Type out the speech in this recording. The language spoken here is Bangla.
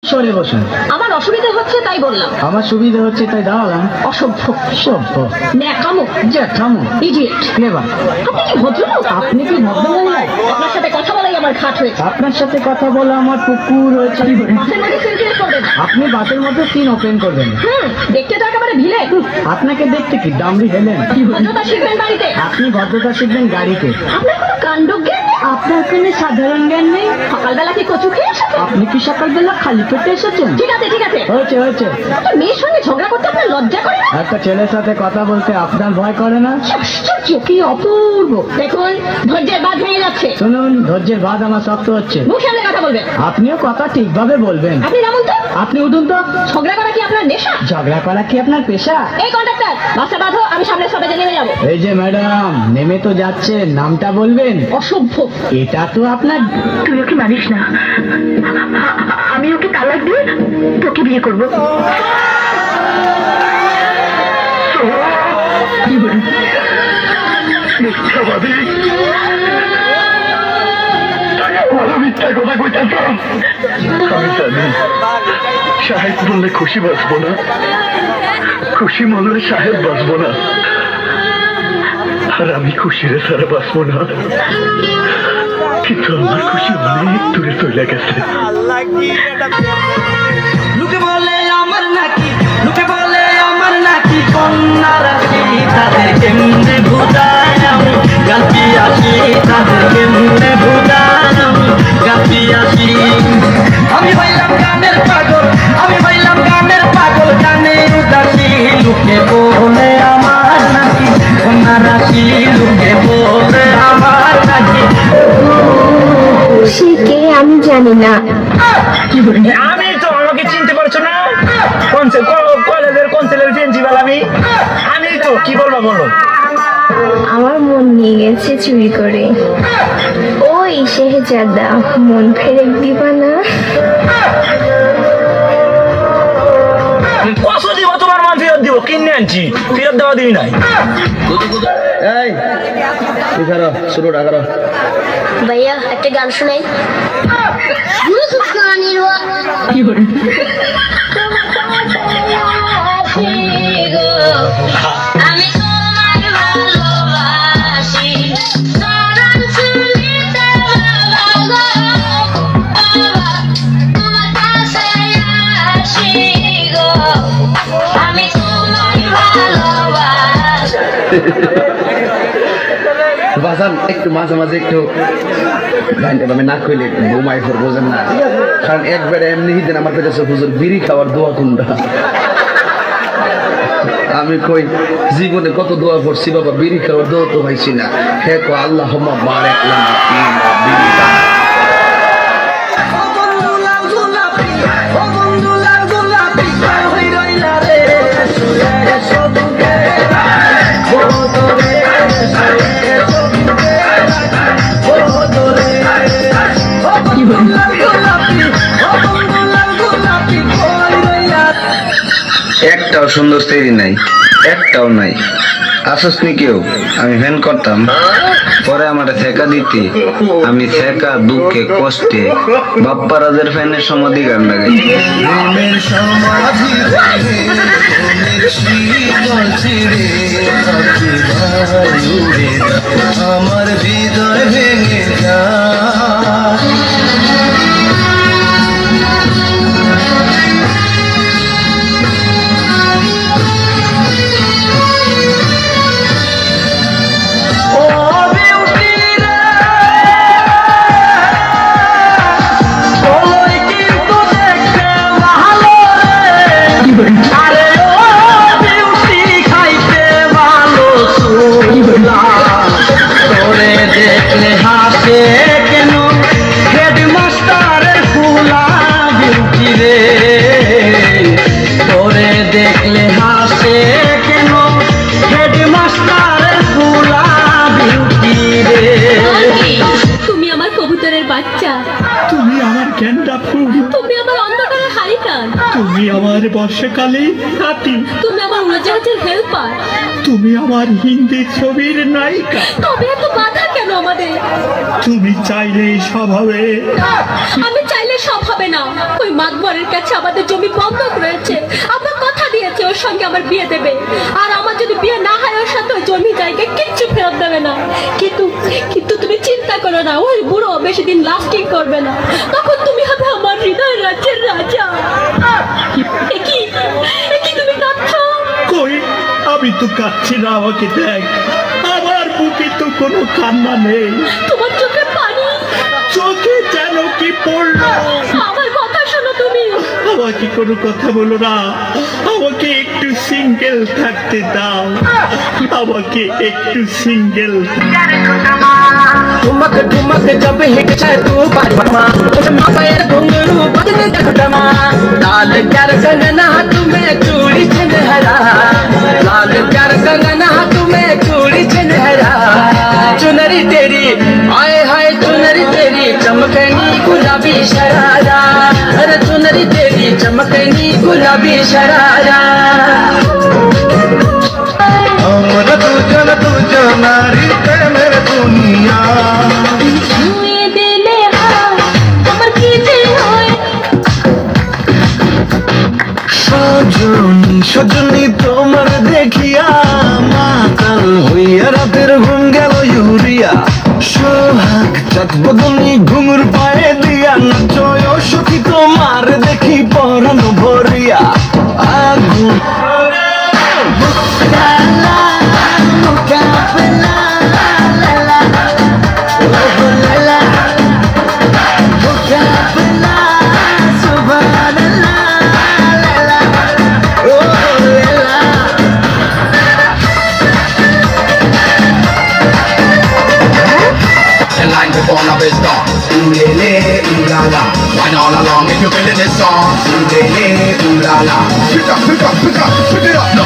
সরে বসুন। আমার অসুবিধা হচ্ছে তাই বললাম। আমার সুবিধা হচ্ছে তাই দাঁড়ালাম। অসভ্য, সভ্য, ন্যাকামো, জ্যাঠামো, ইডিয়েট। ক্লেভার। আপনি কি ভদ্রলোক? আপনি কি ভদ্রমহিলা? আপনার সাথে কথা বলাই আমার ঘাট হয়েছে। আপনার সাথে কথা বলা আমার পুকুর হয়েছে। মাসের মধ্যে সিনক্রিয়েট করবেন। আপনি বাতের মধ্যে সিন ওপেন করবেন। দেখতে তো একেবারে ভিলে। আপনাকে দেখতে কি দামড়ি হেলেন? ভদ্রতা শিখবেন বাড়িতে। আপনি ভদ্রতা শিখবেন গাড়িতে। আপনার কোনো কাণ্ডজ্ঞান নেই। আপনার কোনো সাধারণ জ্ঞান নেই। সকালবেলা কি কচু খেয়ে এসেছেন? আপনি কি সকালবেলা খালি পেটে এসেছেন? ঠিক আছে ঠিক আছে। হয়েছে হয়েছে। একটা মেয়ের সঙ্গে ঝগড়া করতে আপনার লজ্জা করে না? একটা ছেলের সাথে কথা বলতে আপনার ভয় করে না? আশ্চর্য, কি অপূর্ব। দেখুন ধৈর্যের বাঁধ ভেঙে যাচ্ছে। শুনুন, ধৈর্যের বাদ আমার শক্ত হচ্ছে। মুখ সামনে কথা বলবেন। আপনিও কথা ঠিকভাবে বলবেন। আপনি যেমন তো। আপনি উঠুন তো। ঝগড়া করা কি আপনার নেশা? ঝগড়া করা কি আপনার পেশা? এই কন্ডাক্টর, বাসা বাঁধো, আমি সামনে সবাই নেমে যাবো। এই যে ম্যাডাম, নেমে তো যাচ্ছে, নামটা বলবেন? অসভ্য। এটা তো আপনার। তুই ওকে মানিস না। আমি ওকে তালাক দিয়ে তোকে বিয়ে করবো। মিথ্যাবাদী, মিথ্যা কথা কইতেছ। আমি জানি সাহেব বললে খুশি বাঁচবো না, খুশি মনে সাহেব বাঁচবো না, আর আমি খুশিরে ছাড়া বাঁচবো না। কিন্তু আমার খুশি অনেক দূরে চলে গেছে। লোকে বলে আমার নাকি, লোকে বলে আমার নাকি কন্যা রাশি, তাদের কেমনে ভুতায় আমি গাছি আসি, তাদের কেমনে ভুতায় আমি গাছি আসি। আমি হইলাম গানের পাগল, আমি হইলাম গানের পাগল, গানে উদাসী। লোকে বলে আমার নাকি কন্যা রাশি, লোকে বলে আমার নাকি। সে কে আমি জানি না। আমি তো, আমাকে চিনতে পারছো না? কলেজের কনসেলের প্রিন্সিপাল আমি। আমি তো, কি বলবো বলো? আমার মন নিয়ে গেছে চুরি করে। ওই শেহজাদা, মন ফেরত দিবা না? কত দিব তোমার মান ফেরত দিব? কিনে আনছি, ফেরত দেওয়া দিবি নাই। এই তুই খারো, শুরুটা করো। ভাইয়া একটা গান শোনাই। আমি তোমার ভালোবাসি, চরণ চুলিতে বাবা গো, বাবা তোমার কাছে আসি গো, আমি তোমার ভালোবাসি। বাজান একটু মাঝে মাঝে একটু গানটা আমি না কইলে ঘুমাই ফোর বোঝেন না, কারণ একবারে এমনি দিন আমার পেটে হুজুর বিড়ি খাওয়ার দোয়া কোনটা। আমি কই জীবনে কত দোয়া করছি বাবা, বিড়ি খাওয়ার দোয়া তো হয়েছি না। হে কো আল্লাহ বারেক লানা ফিমা বিড়িতা। একটাও সুন্দর সেরি নাই, একটাও নাই। আসস নি কেউ? আমি ফ্যান করতাম, পরে আমার ছেকা দিতে, আমি ছেকা দুঃখে কষ্টে বাপ্পারাজের ফ্যানের সমাধি গান লাগাই। আমার হৃদয় ভেঙে যায়। তুমি আমার গেন্দা ফুল, তুমি আমার অন্ধকারের হারিকান, তুমি আমার বর্ষাকালে হাতি, তুমি আমার উড়োজাহাজের হেল্পার, তুমি আমার হিন্দি ছবির নায়িকা। তবে এত বাধা কেন আমাদের? তুমি চাইলেই সব হবে। আমি চাইলে সব হবে হবে না। ওই মাতবরের কাছে আমাদের জমি বন্ধক রয়েছে। আমার কথা দিয়েছে ওর সঙ্গে আমার বিয়ে দেবে, আর আমার যদি বিয়ে না হয় ওর সাথে ওই জমি জায়গা কিচ্ছু ফেরত দেবে না। কিন্তু কিন্তু তুমি চিন্তা করো না, ওই বুড়ো বেশি দিন লাস্টিং করবে না, তখন তুমি হবে আমার হৃদয় রাজ্যের রাজা। কি তুমি কাঁদছ? কই, আমি তো কাঁদছি না, আমাকে দেখ, আমার বুকে তো কোনো কান্না নেই। তোমার চোখে পানি, চোখে যেন কি পড়লো। আমার কথা শোনো তুমি। আমাকে কোনো কথা বলো না, আমাকে একটু সিঙ্গেল থাকতে দাও, আমাকে একটু সিঙ্গেল। ठुमक ठुमक जब हिट तू बाजमा पैर घुंगरू बजने घटमा लाल प्यार कंगना तुम्हें चूड़ी छिनहरा लाल प्यार कंगना तुम्हें चूड़ी छिनहरा चुनरी तेरी आए हाय चुनरी तेरी चमकनी गुलाबी शरारा अरे चुनरी तेरी चमकनी गुलाबी शरारा আমরা দুজন দুজনারি প্রেমের দুনিয়া ছুঁয়ে দিলে আমার কি যে হয়। সজনী সজনী তোমার দেখিয়া মাতাল হইয়া রাতের ঘুম গেল ইউরিয়া সোহাগ চাঁদ বদনী ঘুঙুর পায়ে দিয়া নাচয় সখী তোমার দেখি পরানো ভরিয়া আগুন Before love is gone. Ooh la la. Wine all along if you're feeling this song. Ooh la la. Pick up, pick up, pick up, pick it up. No.